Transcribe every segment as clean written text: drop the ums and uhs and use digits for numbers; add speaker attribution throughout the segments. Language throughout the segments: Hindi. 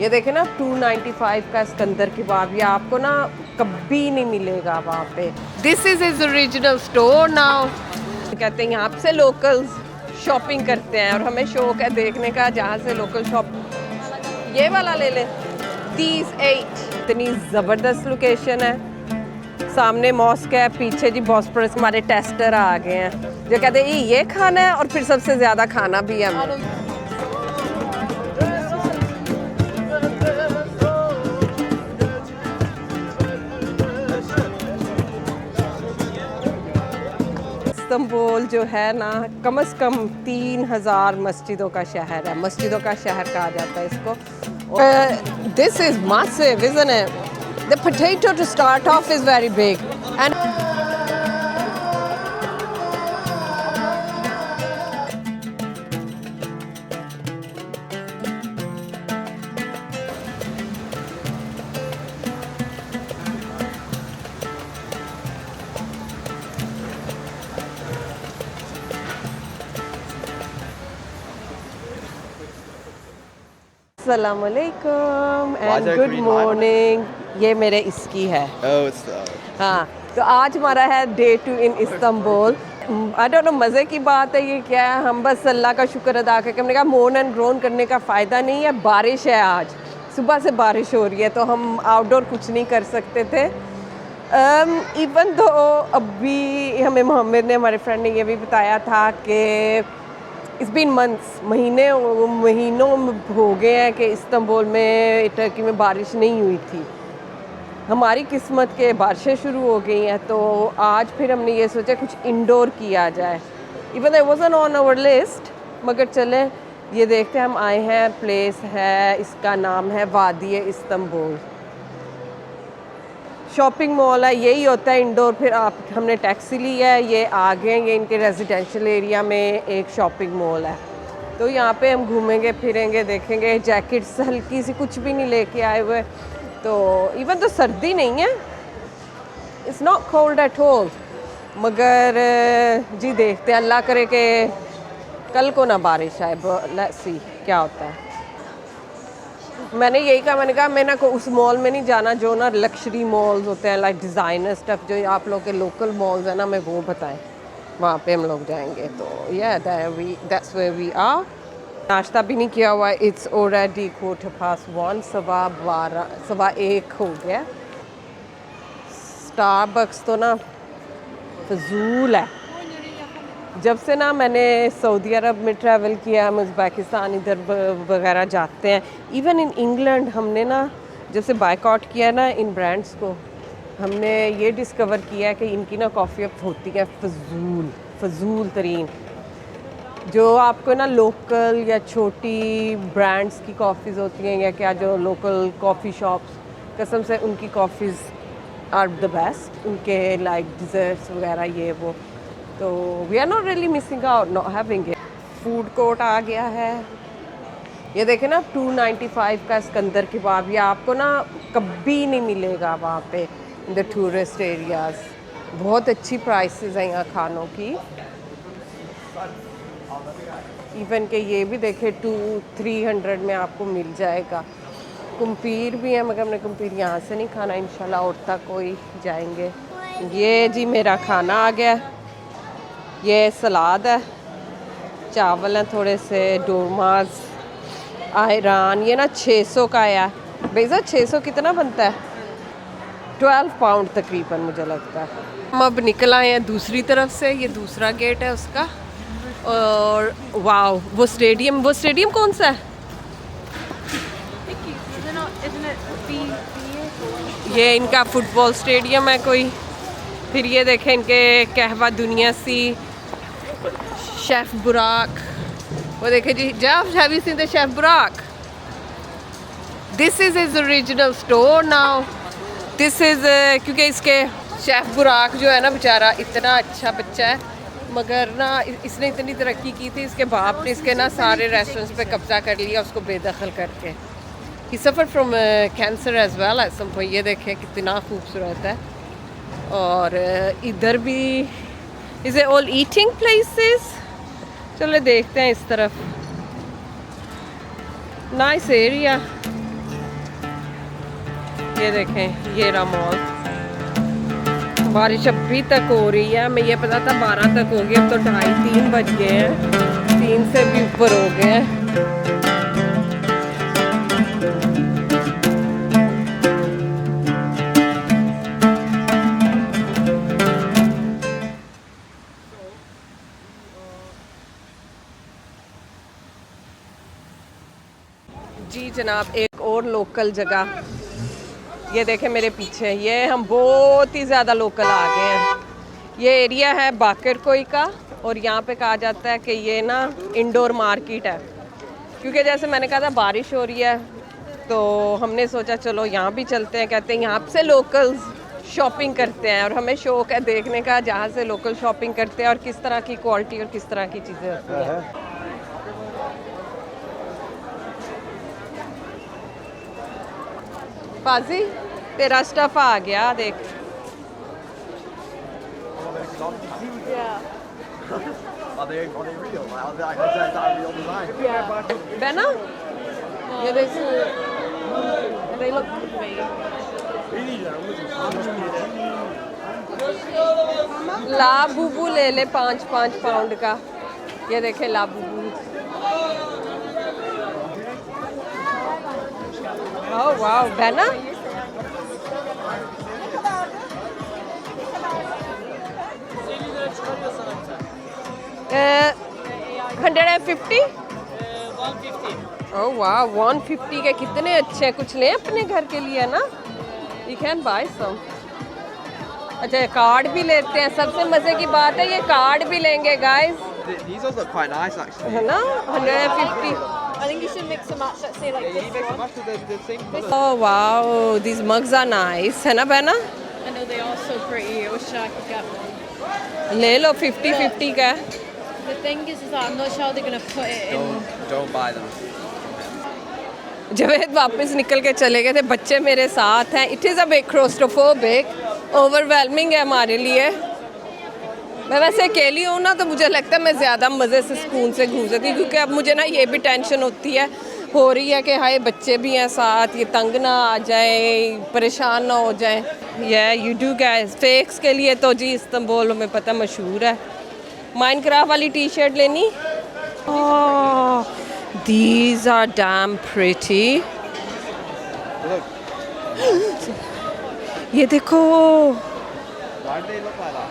Speaker 1: ये देखें ना 295 का सिकंदर कबाब, ये आपको ना कभी नहीं मिलेगा वहाँ पे। This is is original store now. कहते हैं यहाँ से लोकल्स शॉपिंग करते हैं और हमें शौक है देखने का जहाँ से लोकल शॉप। ये वाला ले लें 38। इतनी ज़बरदस्त लोकेशन है, सामने मॉस्क है, पीछे जी बॉस्फोरस हमारे टेस्टर आ गए हैं जो कहते हैं ये खाना है और फिर सबसे ज़्यादा खाना भी है हमें। इस्तांबुल जो है ना कम से कम 3000 मस्जिदों का शहर है, मस्जिदों का शहर कहा जाता है इसको। This is massive, isn't it? The potato to start off is very big and अस्सलामुअलैकुम एंड गुड मॉर्निंग। ये मेरे इसकी है। हाँ, तो आज हमारा है day 2 in Istanbul. I don't know मज़े की बात है ये क्या है, हम बस अल्लाह का शुक्र अदा करके हमने कहा मोर्न एंड ग्रोन करने का फ़ायदा नहीं है। बारिश है, आज सुबह से बारिश हो रही है तो हम आउटडोर कुछ नहीं कर सकते थे। इवन दो अभी हमें मोहम्मद ने, हमारे फ्रेंड ने ये भी बताया था कि इट्स बीन मंथ्स, महीनों हो गए हैं कि इस्तांबुल में, टर्की में बारिश नहीं हुई थी। हमारी किस्मत के बारिशें शुरू हो गई हैं तो आज फिर हमने ये सोचा कुछ इंडोर किया जाए। Even it wasn't on our list, मगर चले ये देखते हैं। हम आए हैं, प्लेस है, इसका नाम है वादी इस्तांबुल। शॉपिंग मॉल है, यही होता है इंडोर। फिर हमने टैक्सी ली है, ये आगे ये इनके रेजिडेंशियल एरिया में एक शॉपिंग मॉल है तो यहाँ पे हम घूमेंगे फिरेंगे देखेंगे। जैकेट्स हल्की सी कुछ भी नहीं लेके आए हुए, तो इवन तो सर्दी नहीं है, it's not cold at all. मगर जी देखते हैं, अल्लाह करे कि कल को ना बारिश आए। लेट्स सी क्या होता है। मैंने यही कहा, मैंने कहा मैं ना को उस मॉल में नहीं जाना जो ना लक्शरी मॉल्स होते हैं, लाइक डिज़ाइनर स्टफ जो आप लोग के लोकल मॉल्स हैं ना, मैं वो बताएं वहाँ पे हम लोग जाएंगे। तो दैट्स वेयर वी आर। नाश्ता भी नहीं किया हुआ, इट्स ऑलरेडी 1:15, 1:15 हो गया। स्टारबक्स तो ना फजूल है। जब से ना मैंने सऊदी अरब में ट्रैवल किया, हम उज़्बेकिस्तान इधर वगैरह जाते हैं, इवन इन इंग्लैंड हमने ना जब से बायकॉट किया ना इन ब्रांड्स को, हमने ये डिस्कवर किया है कि इनकी ना कॉफ़ी अब होती है फजूल तरीन। जो आपको ना लोकल या छोटी ब्रांड्स की कॉफ़ीज़ होती हैं या क्या, जो लोकल कॉफ़ी शॉप्स, कसम से उनकी कॉफ़ीज़ आर द बेस्ट। उनके लाइक डिज़र्ट्स वगैरह ये वो, तो we are not really missing out not having it. Food court आ गया है, ये देखें ना 295 का सिकंदर कबाब, ये आपको ना कभी नहीं मिलेगा वहाँ पे इन द टूरिस्ट एरियाज़। बहुत अच्छी प्राइसेस हैं यहाँ खानों की। इवन के ये भी देखे 200-300 में आपको मिल जाएगा। कुम्पीर भी है, मगर हमने कुम्पीर यहाँ से नहीं खाना, इंशाल्लाह और तक कोई जाएंगे। ये जी मेरा खाना आ गया, ये सलाद है, चावल हैं थोड़े से, डोरमाज, आयरान। ये ना 600 का है बेजा। 600 कितना बनता है? 12 पाउंड तकरीबन मुझे लगता है। हम अब निकल आए हैं दूसरी तरफ से, ये दूसरा गेट है उसका। और वाओ, वो स्टेडियम कौन सा है? ये इनका फुटबॉल स्टेडियम है कोई। फिर ये देखें इनके कहवा दुनिया सी, शेफ बुराक, वो देखे जी, have you seen the chef Burak? This is his original store now. This is क्योंकि इसके शेफ बुराक जो है ना बेचारा, इतना अच्छा बच्चा है, मगर ना इसने इतनी तरक्की की थी, इसके बाप ने इसके ना सारे रेस्टोरेंट्स पे कब्जा कर लिया उसको बेदखल करके। He suffer from cancer as well as some point. ये देखें कितना खूबसूरत है। और इधर भी is a all eating places. चलो देखते हैं इस तरफ। Nice area. ये देखें, ये रहा मॉल। बारिश अभी तक हो रही है, मैं ये पता था 12 तक होगी, अब तो 2:30-3 बज गए हैं, 3 से भी ऊपर हो गए हैं। जी जनाब, एक और लोकल जगह, ये देखें मेरे पीछे, ये हम बहुत ही ज़्यादा लोकल आ गए हैं। ये एरिया है बाकरकोई का, और यहाँ पे कहा जाता है कि ये ना इंडोर मार्केट है, क्योंकि जैसे मैंने कहा था बारिश हो रही है, तो हमने सोचा चलो यहाँ भी चलते हैं। कहते हैं यहाँ से लोकल्स शॉपिंग करते हैं, और हमें शौक है देखने का जहाँ से लोकल शॉपिंग करते हैं और किस तरह की क्वालिटी और किस तरह की चीज़ें होती हैं। पाजी तेरा स्टफ आ गया, देख। बहना ये देख, लाबूबू ले ले 5-5 पाउंड का। ये देखे लाबूबू, ओह वाह बहना, $150। ओह वाह, 150 के कितने अच्छे हैं, कुछ लें अपने घर के लिए ना। यू कैन बाय सम। अच्छा कार्ड भी लेते हैं, सबसे मजे की बात है ये कार्ड भी लेंगे guys.
Speaker 2: These ones look quite nice actually.
Speaker 1: है ना, 150।
Speaker 3: I think you should mix and match. Let's say like
Speaker 2: Yeah, you
Speaker 3: this
Speaker 2: mix and
Speaker 3: one.
Speaker 2: match the same colours.
Speaker 1: Oh wow, these mugs are nice, है ना बहना।
Speaker 3: I know they are so pretty. I wish I could get one.
Speaker 1: ले लो 50-50 का।
Speaker 3: The thing is that I'm not sure they're gonna put it in.
Speaker 2: Don't buy them.
Speaker 1: Javed वापस निकल के चले गए थे, बच्चे मेरे साथ हैं। It is a big claustrophobic, overwhelming है हमारे लिए। मैं वैसे अकेली हूँ ना, तो मुझे लगता है मैं ज़्यादा मज़े से सुकून से घूम सकती हूँ, क्योंकि अब मुझे ना ये भी टेंशन होती है, हो रही है कि हाय बच्चे भी हैं साथ, ये तंग ना आ जाए, परेशान ना हो जाए। ये यू डू गाइस, फेक्स के लिए तो जी इस्तांबुल में पता मशहूर है। माइनक्राफ्ट वाली टी शर्ट लेनी। These are damn pretty.
Speaker 2: Look,
Speaker 1: ये देखो,
Speaker 2: why do they look like that?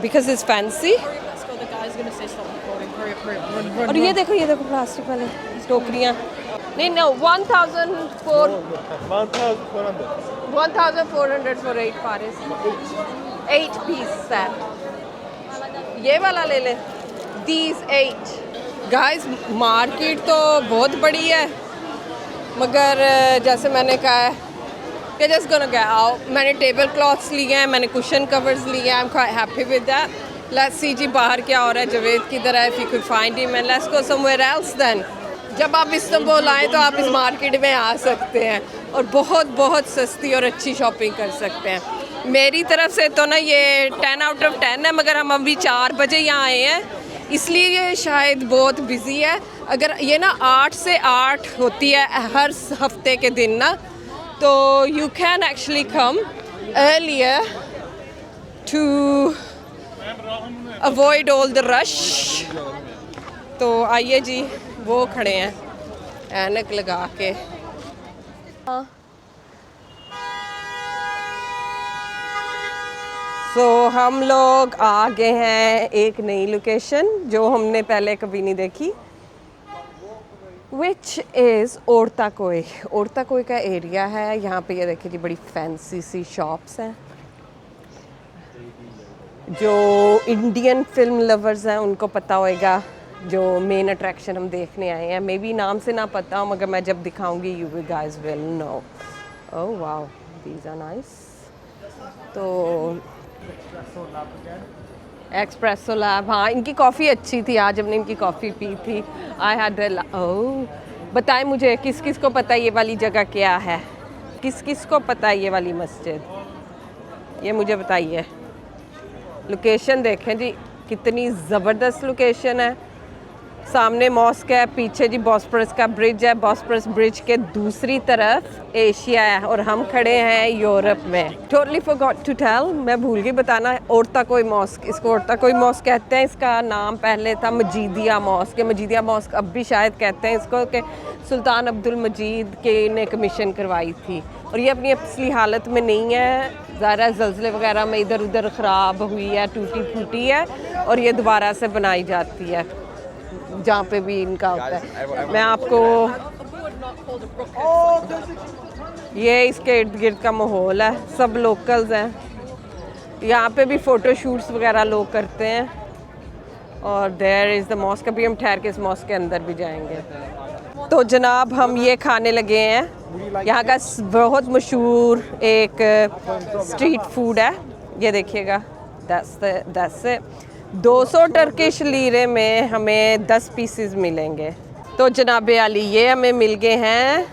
Speaker 1: because it's fancy.
Speaker 3: Let's go. The guy's gonna say stop recording. Hurry up, hurry up, run, run,
Speaker 1: और ये देखो प्लास्टिक वाले टोकरियाँ। नहीं no, 1,400 for 8 paris, 8 piece set। ये वाला ले ले, these 8। गाइस मार्केट तो बहुत बड़ी है, मगर जैसे मैंने कहा है कि जस्ट गोना गो आउट। मैंने टेबल क्लॉथ्स लिए हैं, मैंने कुशन कवर्स लिए हैं। I am quite happy with that. Let's see जी बाहर क्या हो रहा है। जवेद किधर है? If you could find him and let's go somewhere else then. जब आप इस्तांबुल आएँ तो आप इस मार्केट में आ सकते हैं और बहुत बहुत सस्ती और अच्छी शॉपिंग कर सकते हैं। मेरी तरफ से तो ना ये 10 out of 10 है, मगर हम अभी 4 बजे यहाँ आए हैं, इसलिए ये शायद बहुत बिजी है। अगर ये ना 8 से 8 होती है हर हफ्ते के दिन ना, तो you can actually come earlier to avoid all the rush. तो आइए जी, वो खड़े हैं ऐनक लगा के। तो हम लोग आ गए हैं एक नई लोकेशन जो हमने पहले कभी नहीं देखी, विच इज़ ओर्ताकोई। ओर्ताकोई का एरिया है। यहाँ पे ये देखिए जी, बड़ी फैंसी सी शॉप्स हैं। जो इंडियन फिल्म लवर्स हैं उनको पता होएगा, जो मेन अट्रैक्शन हम देखने आए हैं। मे बी नाम से ना पता हो, मगर मैं जब दिखाऊंगी you guys will know. Oh wow, these are nice. तो एक्सप्रेसो लैब, हाँ इनकी कॉफ़ी अच्छी थी। आज हमने इनकी कॉफ़ी पी थी। आई हैड ओह, बताएं मुझे किस किस को पता है ये वाली जगह क्या है? किस किस को पता है ये वाली मस्जिद? ये मुझे बताइए। लोकेशन देखें जी, कितनी ज़बरदस्त लोकेशन है। सामने मॉस्क है, पीछे जी बॉस्फोरस का ब्रिज है, बॉस्फोरस ब्रिज के दूसरी तरफ एशिया है और हम खड़े हैं यूरोप में। टोटली फॉरगॉट टू टेल, मैं भूल गई बताना, औरता कोई मॉस्क, इसको औरता कोई मॉस्क कहते हैं। इसका नाम पहले था मजीदिया मॉस्क, मजीदिया मॉस्क अब भी शायद कहते हैं इसको, कि सुल्तान अब्दुल मजीद के ने कमीशन करवाई थी और ये अपनी असली हालत में नहीं है, ज़रा ज़लज़ले वगैरह में इधर उधर ख़राब हुई है, टूटी फूटी है और ये दोबारा से बनाई जाती है जहाँ पे भी इनका होता है। मैं आपको ये इसके इर्द गिर्द का माहौल है, सब लोकल्स हैं, यहाँ पे भी फ़ोटो शूट्स वगैरह लोग करते हैं और देयर इज़ द मॉस्क। अभी हम ठहर के इस मॉस्क के अंदर भी जाएंगे। तो जनाब हम ये खाने लगे हैं, यहाँ का बहुत मशहूर एक स्ट्रीट फूड है, ये देखिएगा 200 टर्किश लीरे में हमें 10 पीसेस मिलेंगे। तो जनाब अली ये हमें मिल गए हैं,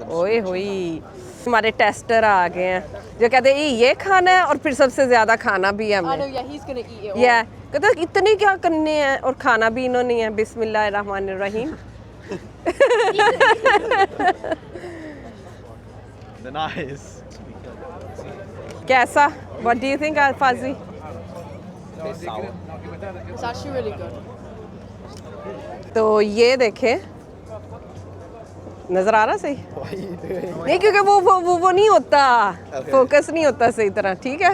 Speaker 1: ओए होई हमारे टेस्टर आ गए हैं जो कहते हैं ये खाना है और फिर सबसे ज़्यादा खाना भी है
Speaker 3: I know,
Speaker 1: हमें।
Speaker 3: yeah, he's gonna eat it all.
Speaker 1: या कहते इतने क्या करने हैं और खाना भी इन्होंने है। बिस्मिल्लाहिर्रहमानिर्रहीम।
Speaker 2: Nice.
Speaker 1: कैसा? What do you think, Alfazi?
Speaker 2: Sour.
Speaker 3: It's actually really good.
Speaker 1: तो ये देखें, नज़र आ रहा सही? नहीं क्योंकि वो नहीं होता, फोकस नहीं होता सही तरह, ठीक है।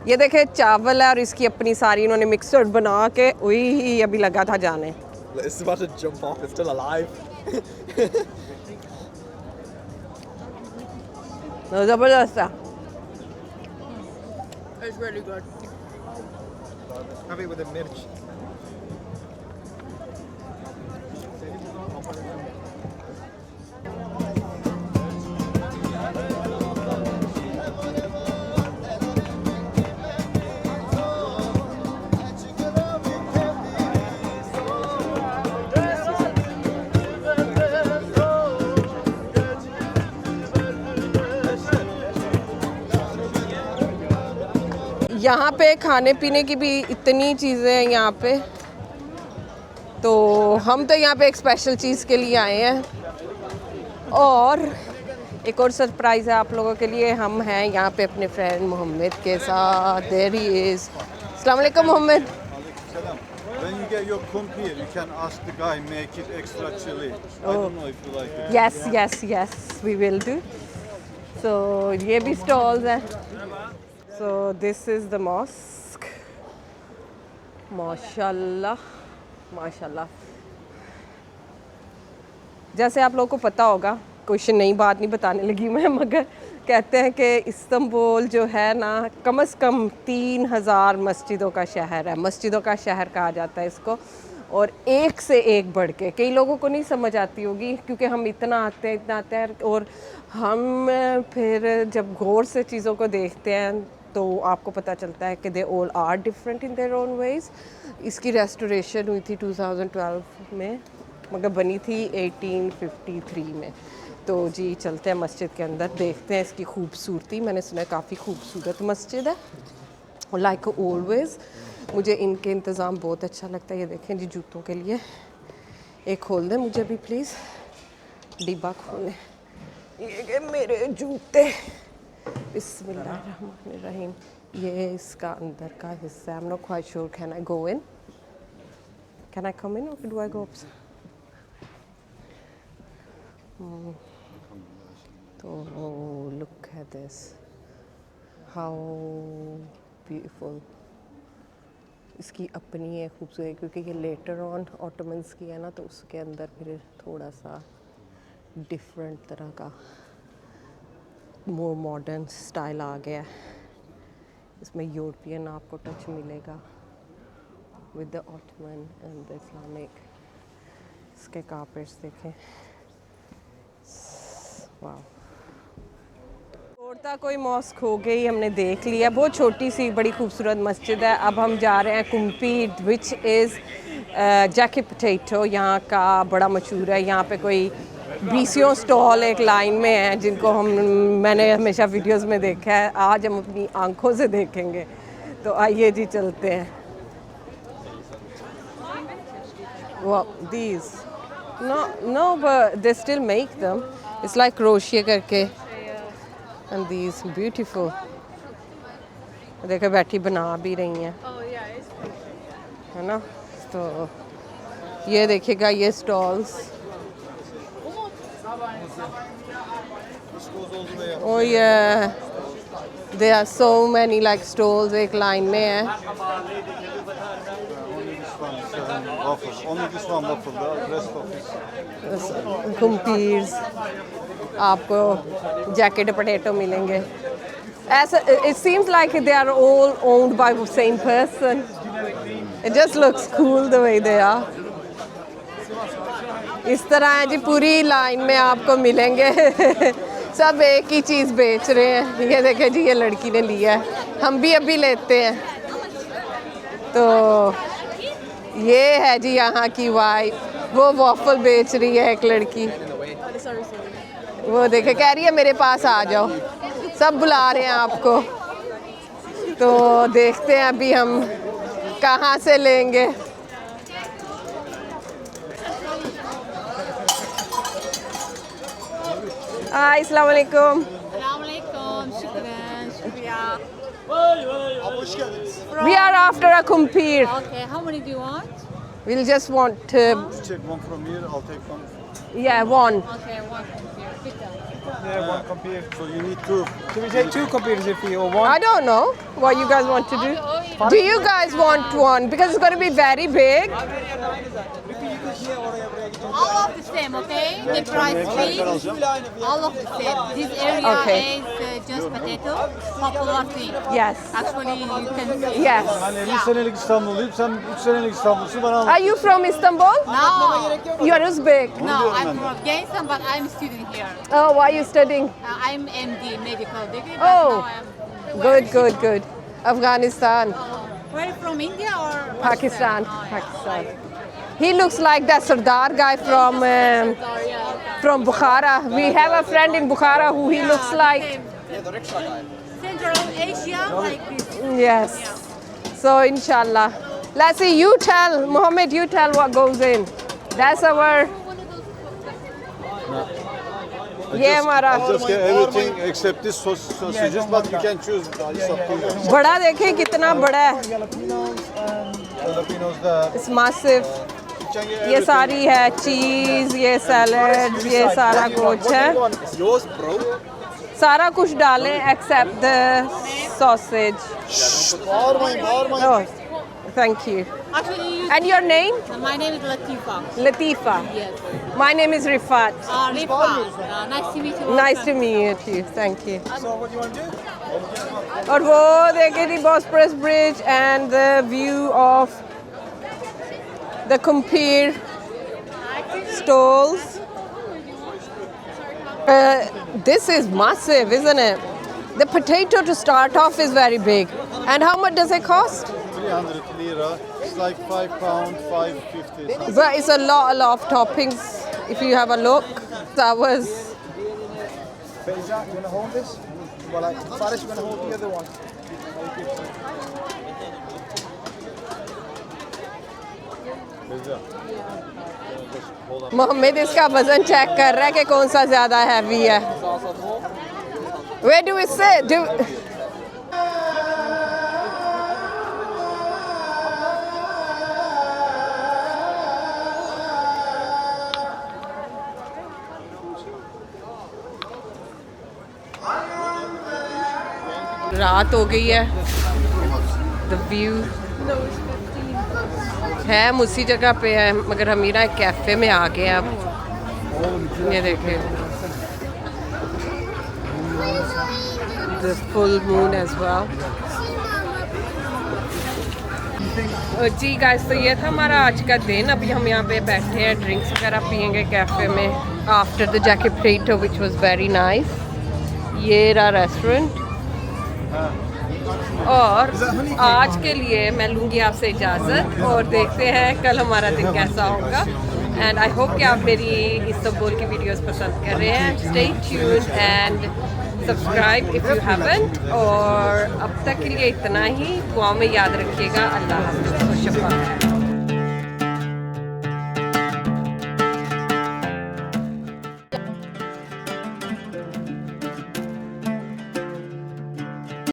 Speaker 1: ये देखें चावल है और इसकी अपनी सारी इन्होंने मिक्सर बना के, वही अभी लगा था जाने।
Speaker 2: It's about to jump off. It's still alive.
Speaker 1: ज़बरदस्त है।
Speaker 3: It's really good.
Speaker 2: Have it with a mirch.
Speaker 1: यहाँ पे खाने पीने की भी इतनी चीज़ें हैं यहाँ पे, तो हम तो यहाँ पे एक स्पेशल चीज़ के लिए आए हैं और एक और सरप्राइज़ है आप लोगों के लिए। हम हैं यहाँ पे अपने फ्रेंड मोहम्मद के साथ। There he is. अस्सलाम वालेकुम Mohammad.
Speaker 4: When you get your kump here, you can ask the guy make it extra chili. I don't know if you like it.
Speaker 1: Yes, we will do. So ये भी स्टॉल्स हैं। So this is the mosque. माशाल्लाह माशाल्लाह। जैसे आप लोगों को पता होगा, कुछ नई बात नहीं बताने लगी मैं, मगर कहते हैं कि इस्तांबुल जो है ना, कम से कम 3000 मस्जिदों का शहर है। मस्जिदों का शहर कहा जाता है इसको, और एक से एक बढ़ के। कई लोगों को नहीं समझ आती होगी क्योंकि हम इतना आते हैं और हम फिर जब गौर से चीज़ों को देखते हैं तो आपको पता चलता है कि they all are different in their own ways. इसकी रेस्टोरेशन हुई थी 2012 में, मगर बनी थी 1853 में। तो जी चलते हैं मस्जिद के अंदर, देखते हैं इसकी खूबसूरती। मैंने सुना है काफ़ी खूबसूरत मस्जिद है और लाइक ऑलवेज मुझे इनके इंतज़ाम बहुत अच्छा लगता है। ये देखें जी जूतों के लिए, एक खोल दें मुझे भी प्लीज़, डिब्बा खोलें। ये के मेरे जूते, बिस्मिल्लाहिर्रहमानिर्रहीम। ये इसका अंदर का हिस्सा है। I am not quite sure, can I go in, can I come in और डू आई गो अप? तो look at this, how beautiful. इसकी अपनी एक खूबसूरती, क्योंकि ये लेटर ऑन ऑटोमन्स की है ना, तो उसके अंदर फिर थोड़ा सा डिफरेंट तरह का मोर मॉडर्न स्टाइल आ गया है। इसमें यूरोपियन आपको टच मिलेगा with the Ottoman and the Islamic. इसके कार्पेट्स देखें, वाह। औरता कोई मॉस्क हो गई, हमने देख लिया। बहुत छोटी सी बड़ी खूबसूरत मस्जिद है। अब हम जा रहे हैं कुम्पी, विच इज़ जैकी पोटैटो, यहाँ का बड़ा मशहूर है। यहाँ पे कोई 20 स्टॉल एक लाइन में हैं जिनको मैंने हमेशा वीडियोस में देखा है। आज हम अपनी आंखों से देखेंगे, तो आइए जी चलते हैं। Well, these. No, but they still make them. It's like crochet करके. And these beautiful. देखो बैठी बना भी रही हैं.
Speaker 3: Oh yeah, it's pretty.
Speaker 1: है ना? तो ये देखिएगा ये stalls.
Speaker 4: This goes all the way up.
Speaker 1: Oh yeah. There are so many like stalls एक लाइन में है.
Speaker 4: Only this one is waffle. Only this one waffle. The rest of this.
Speaker 1: कुम्पीर्स आपको जैकेट पोटैटो मिलेंगे. ऐसा it seems like they are all owned by the same person. It just looks cool the way they are. इस तरह है जी पूरी लाइन में आपको मिलेंगे. सब एक ही चीज़ बेच रहे हैं. ये देखें जी ये लड़की ने लिया है. हम भी अभी लेते हैं. तो ये है जी यहाँ की वाइफ. वो वॉफल बेच रही है एक लड़की. वो देखे कह रही है मेरे पास आ जाओ. सब बुला रहे हैं आपको. तो देखते हैं अभी हम कहाँ से लेंगे. हाय अस्सलाम वालेकुम.
Speaker 3: Assalamualaikum, shukran, shukriya.
Speaker 1: We are after a kumpir.
Speaker 3: Okay, how many do you want?
Speaker 1: We'll just want
Speaker 4: Check one from here. I'll take one.
Speaker 1: yeah, one.
Speaker 3: Okay, one from here. Pick up.
Speaker 2: Yeah, one computer.
Speaker 4: So you need two.
Speaker 2: Can we take 2 computers if you or one?
Speaker 1: I don't know what you guys want to do. Do you guys want one? Because it's going to be very big.
Speaker 3: All of the same, okay? The price please. All of the same. This area
Speaker 1: Okay.
Speaker 3: is just potato, popular thing.
Speaker 1: Yes.
Speaker 3: Actually, you can see.
Speaker 1: Yes.
Speaker 4: Ben 50 senelik İstanbulluyum. Sen 3 senelik İstanbullusun. Bana
Speaker 1: Are you from Istanbul?
Speaker 3: No,
Speaker 1: You are Uzbek.
Speaker 3: no, I'm from Gainesville, but I'm a student here.
Speaker 1: Oh, why are you studying?
Speaker 3: I'm MD, medical degree, but
Speaker 1: Oh.
Speaker 3: now I'm...
Speaker 1: Good, good, good. Afghanistan,
Speaker 3: Where are you from, India or
Speaker 1: Pakistan,
Speaker 3: Oh, yeah.
Speaker 1: Pakistan. He looks like that Sardar guy from Bukhara. We have a friend in Bukhara who he looks like.
Speaker 3: Central Asia, like this.
Speaker 1: Yes. So inshallah. Let's see. You tell Mohammed. You tell what goes in. That's our. ये हमारा
Speaker 4: just get everything except this sausages, but you can choose. It's up to you.
Speaker 1: बड़ा देखें कितना बड़ा है.
Speaker 4: Jalapenos there.
Speaker 1: It's massive.
Speaker 4: You can get
Speaker 1: ये
Speaker 4: everything.
Speaker 1: सारी है चीज़, ये सैलड, ये सारा कुछ है.
Speaker 2: It's yours, bro.
Speaker 1: सारा कुछ डालें except the sausage.
Speaker 4: Bağırmayın, bağırmayın.
Speaker 1: Oh, thank you.
Speaker 3: Actually,
Speaker 1: And your name?
Speaker 3: my name is Latifa.
Speaker 1: Latifa.
Speaker 3: Yes.
Speaker 1: My name is Rifat.
Speaker 3: Rifa. Nice to meet you.
Speaker 1: Nice to meet you. Thank you.
Speaker 2: So what do you want to do?
Speaker 1: और वो देखे थी Bosphorus Bridge and the view of the Kumpir stalls. This is massive, isn't it? The potato to start off is very big. And how much does it cost?
Speaker 4: 300 lira. It's like £5, £5.50.
Speaker 1: But it's a lot of toppings. If you have a look, that was.
Speaker 2: But is that, you want to hold this? Well, like, Faris, you want to hold the other one?
Speaker 1: Mohammad इसका वजन चेक कर रहा है कि कौन सा ज्यादा हैवी है. Where do we sit? रात हो गई है. The view है हम उसी जगह पे है मगर हमीरा एक कैफे में आ गए हैं अब. ये देखें the full moon as well. Ji guys तो ये था हमारा आज का दिन. अभी हम यहाँ पे बैठे हैं ड्रिंक्स वगैरह पियेंगे कैफे में after the jacket potato which was very nice. ये रहा रेस्टोरेंट. और आज के लिए मैं लूँगी आपसे इजाज़त और देखते हैं कल हमारा दिन कैसा होगा. एंड आई होप कि आप मेरी इस्तांबुल की वीडियोस पसंद कर रहे हैं. Stay tuned and subscribe if you haven't. और अब तक के लिए इतना ही. दुआ में याद रखिएगा. अल्लाह हाफ़िज़. शफ़ा.